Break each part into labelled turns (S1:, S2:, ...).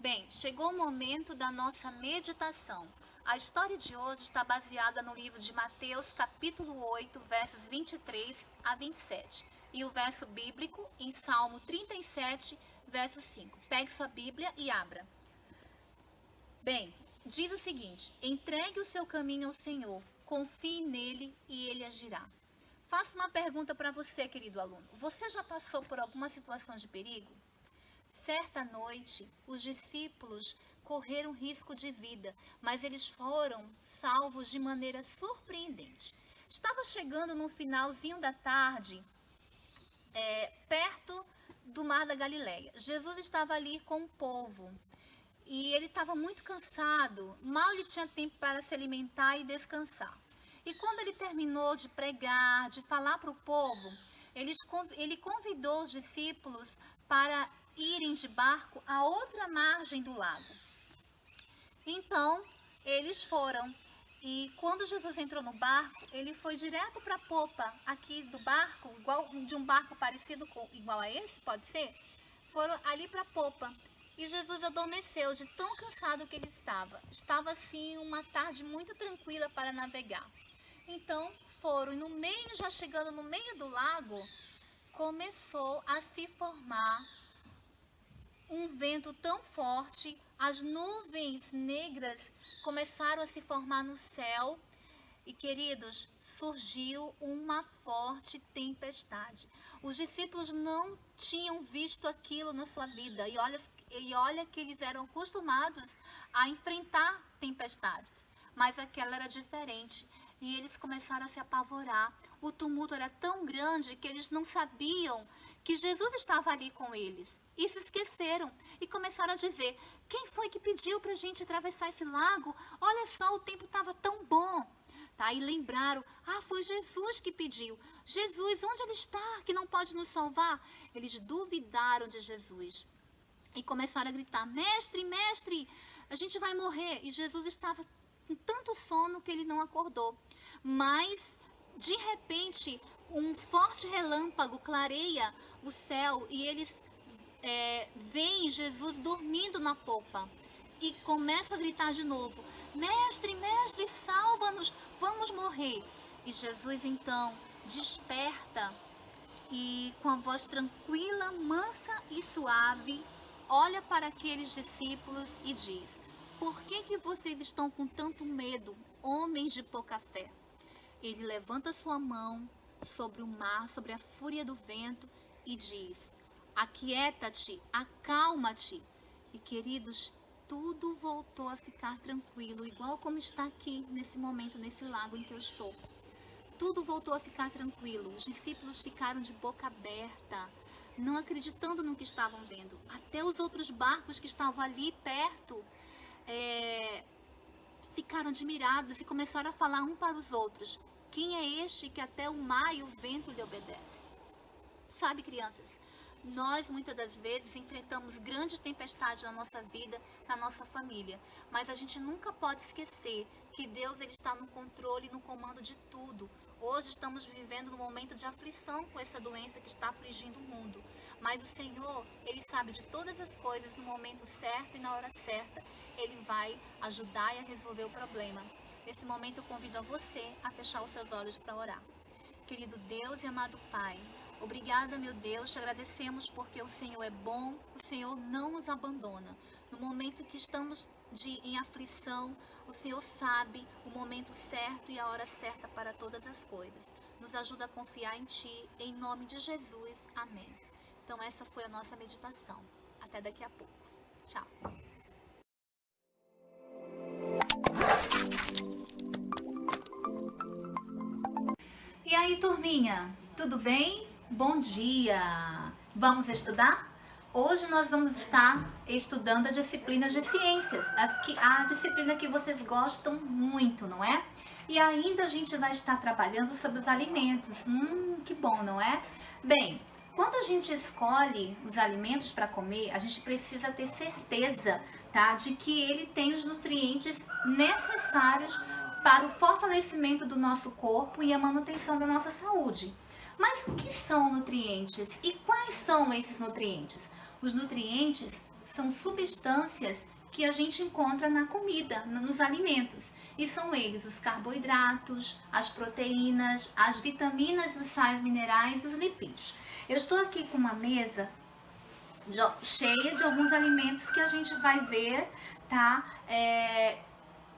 S1: Bem, chegou o momento da nossa meditação. A história de hoje está baseada no livro de Mateus, capítulo 8, versos 23 a 27. E o verso bíblico em Salmo 37, verso 5. Pegue sua Bíblia e abra. Bem, diz o seguinte: entregue o seu caminho ao Senhor, confie nele e ele agirá. Faço uma pergunta para você, querido aluno. Você já passou por alguma situação de perigo? Certa noite, os discípulos correram risco de vida, mas eles foram salvos de maneira surpreendente. Estava chegando no finalzinho da tarde, perto do Mar da Galileia. Jesus estava ali com o povo e ele estava muito cansado, mal ele tinha tempo para se alimentar e descansar. E quando ele terminou de pregar, de falar para o povo, ele convidou os discípulos para irem de barco à outra margem do lago. Então, eles foram. E quando Jesus entrou no barco, ele foi direto para a popa aqui do barco, igual de um barco parecido com igual a esse, pode ser? Foram ali para a popa. E Jesus adormeceu de tão cansado que ele estava. Estava assim uma tarde muito tranquila para navegar. Então, foram e no meio, já chegando no meio do lago, começou a se formar um vento tão forte, as nuvens negras começaram a se formar no céu e, queridos, surgiu uma forte tempestade. Os discípulos não tinham visto aquilo na sua vida e olha que eles eram acostumados a enfrentar tempestades, mas aquela era diferente e eles começaram a se apavorar. O tumulto era tão grande que eles não sabiam que Jesus estava ali com eles. E se esqueceram e começaram a dizer: quem foi que pediu para a gente atravessar esse lago? Olha só, o tempo estava tão bom. Tá? E lembraram: foi Jesus que pediu. Jesus, onde ele está que não pode nos salvar? Eles duvidaram de Jesus e começaram a gritar: mestre, mestre, a gente vai morrer. E Jesus estava com tanto sono que ele não acordou. Mas, de repente, um forte relâmpago clareia o céu e eles veem Jesus dormindo na popa e começa a gritar de novo: mestre, mestre, salva-nos, vamos morrer. E Jesus então desperta e com a voz tranquila, mansa e suave, olha para aqueles discípulos e diz: por que vocês estão com tanto medo, homens de pouca fé? Ele levanta sua mão sobre o mar, sobre a fúria do vento e diz: aquieta-te, acalma-te. E, queridos, tudo voltou a ficar tranquilo, igual como está aqui nesse momento, nesse lago em que eu estou. Tudo voltou a ficar tranquilo. Os discípulos ficaram de boca aberta, não acreditando no que estavam vendo. Até os outros barcos que estavam ali perto ficaram admirados e começaram a falar um para os outros: quem é este que até o mar e o vento lhe obedece? Sabe, crianças, nós muitas das vezes enfrentamos grandes tempestades na nossa vida, na nossa família, mas a gente nunca pode esquecer que Deus ele está no controle e no comando de tudo. Hoje estamos vivendo um momento de aflição com essa doença que está afligindo o mundo, mas o Senhor, ele sabe de todas as coisas no momento certo e na hora certa. Ele vai ajudar e a resolver o problema. Nesse momento eu convido a você a fechar os seus olhos para orar. Querido Deus e amado Pai, obrigada, meu Deus, te agradecemos porque o Senhor é bom, o Senhor não nos abandona. No momento que estamos em aflição, o Senhor sabe o momento certo e a hora certa para todas as coisas. Nos ajuda a confiar em Ti, em nome de Jesus. Amém. Então essa foi a nossa meditação. Até daqui a pouco. Tchau. E aí, turminha, tudo bem? Bom dia! Vamos estudar? Hoje nós vamos estar estudando a disciplina de ciências, a disciplina que vocês gostam muito, não é? E ainda a gente vai estar trabalhando sobre os alimentos. Que bom, não é? Bem, quando a gente escolhe os alimentos para comer, a gente precisa ter certeza, tá, de que ele tem os nutrientes necessários para o fortalecimento do nosso corpo e a manutenção da nossa saúde. Mas o que são nutrientes e quais são esses nutrientes? Os nutrientes são substâncias que a gente encontra na comida, nos alimentos. E são eles os carboidratos, as proteínas, as vitaminas, os sais minerais e os lipídios. Eu estou aqui com uma mesa cheia de alguns alimentos que a gente vai ver, tá?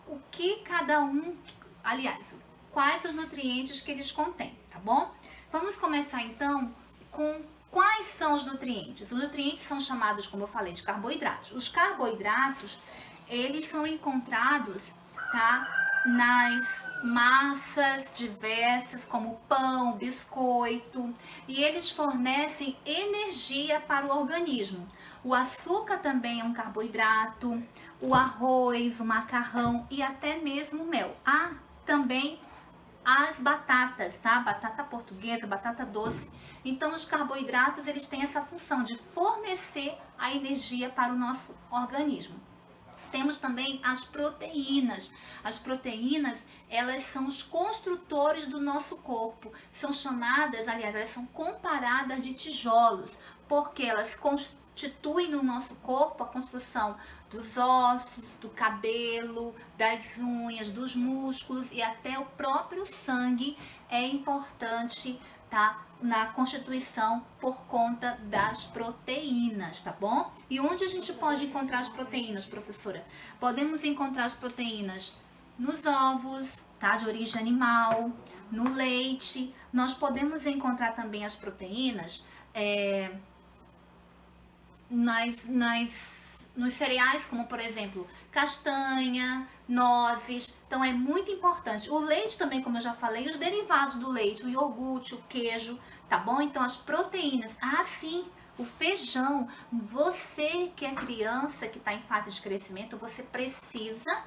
S1: O que cada um, aliás, quais os nutrientes que eles contêm, tá bom? Vamos começar então com quais são os nutrientes. Os nutrientes são chamados, como eu falei, de carboidratos. Os carboidratos, eles são encontrados, tá, nas massas diversas, como pão, biscoito, e eles fornecem energia para o organismo. O açúcar também é um carboidrato, o arroz, o macarrão e até mesmo o mel. Há também as batatas, tá? Batata portuguesa, batata doce. Então, os carboidratos, eles têm essa função de fornecer a energia para o nosso organismo. Temos também as proteínas. As proteínas, elas são os construtores do nosso corpo. São chamadas, aliás, elas são comparadas de tijolos, porque elas constituem no nosso corpo a construção dos ossos, do cabelo, das unhas, dos músculos e até o próprio sangue é importante, tá? Na constituição por conta das proteínas, tá bom? E onde a gente pode encontrar as proteínas, professora? Podemos encontrar as proteínas nos ovos, tá? De origem animal, no leite. Nós podemos encontrar também as proteínas nos cereais, como por exemplo, castanha, nozes. Então é muito importante. O leite também, como eu já falei, os derivados do leite, o iogurte, o queijo, tá bom? Então as proteínas, sim, o feijão. Você que é criança, que está em fase de crescimento, você precisa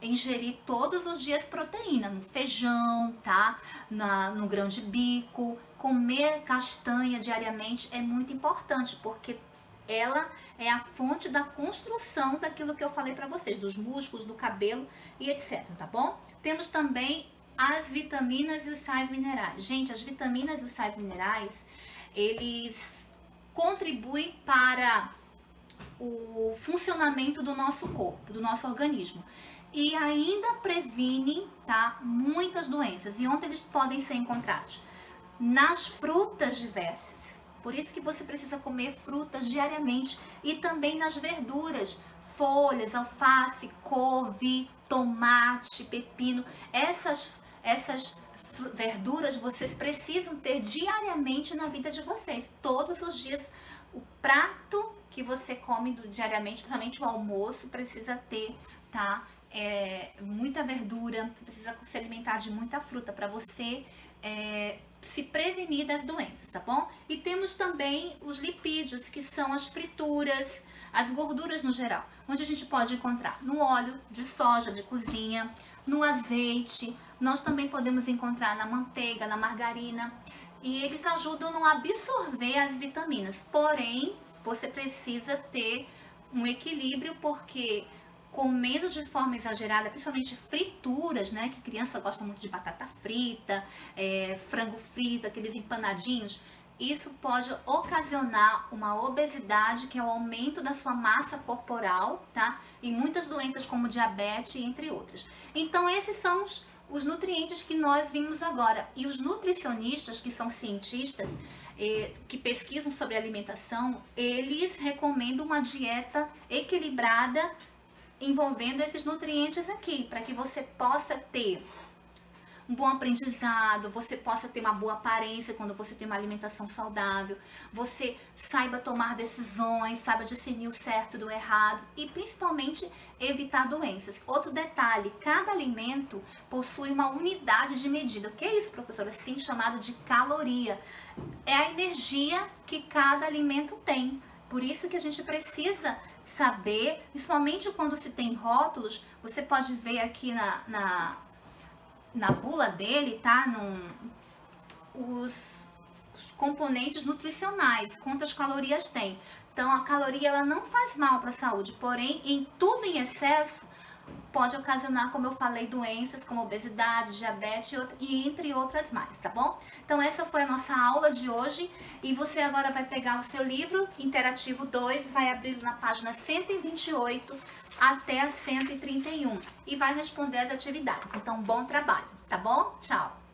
S1: ingerir todos os dias proteína, no feijão, tá? No grão de bico. Comer castanha diariamente é muito importante, porque ela é a fonte da construção daquilo que eu falei para vocês, dos músculos, do cabelo e etc, tá bom? Temos também as vitaminas e os sais minerais. Gente, as vitaminas e os sais minerais, eles contribuem para o funcionamento do nosso corpo, do nosso organismo. E ainda previnem, tá, muitas doenças. E onde eles podem ser encontrados? Nas frutas diversas. Por isso que você precisa comer frutas diariamente e também nas verduras, folhas, alface, couve, tomate, pepino. Essas verduras vocês precisam ter diariamente na vida de vocês. Todos os dias, o prato que você come diariamente, principalmente o almoço, precisa ter, tá? Muita verdura, você precisa se alimentar de muita fruta para você se prevenir das doenças, tá bom? E temos também os lipídios, que são as frituras, as gorduras no geral, onde a gente pode encontrar no óleo de soja de cozinha, no azeite, nós também podemos encontrar na manteiga, na margarina, e eles ajudam a absorver as vitaminas. Porém, você precisa ter um equilíbrio, porque comendo de forma exagerada, principalmente frituras, né? Que criança gosta muito de batata frita, frango frito, aqueles empanadinhos. Isso pode ocasionar uma obesidade, que é o aumento da sua massa corporal, tá? E muitas doenças como diabetes, entre outras. Então, esses são os nutrientes que nós vimos agora. E os nutricionistas, que são cientistas, que pesquisam sobre alimentação, eles recomendam uma dieta equilibrada envolvendo esses nutrientes aqui, para que você possa ter um bom aprendizado, você possa ter uma boa aparência quando você tem uma alimentação saudável, você saiba tomar decisões, saiba discernir o certo do errado e principalmente evitar doenças. Outro detalhe, cada alimento possui uma unidade de medida. O que é isso, professora? Sim, chamado de caloria. É a energia que cada alimento tem. Por isso que a gente precisa saber, principalmente quando se tem rótulos, você pode ver aqui na bula dele, tá? Os componentes nutricionais, quantas calorias tem. Então, a caloria ela não faz mal para a saúde, porém, em tudo em excesso pode ocasionar, como eu falei, doenças como obesidade, diabetes e entre outras mais, tá bom? Então essa foi a nossa aula de hoje e você agora vai pegar o seu livro interativo 2, vai abrir na página 128 até a 131 e vai responder as atividades. Então, bom trabalho, tá bom? Tchau!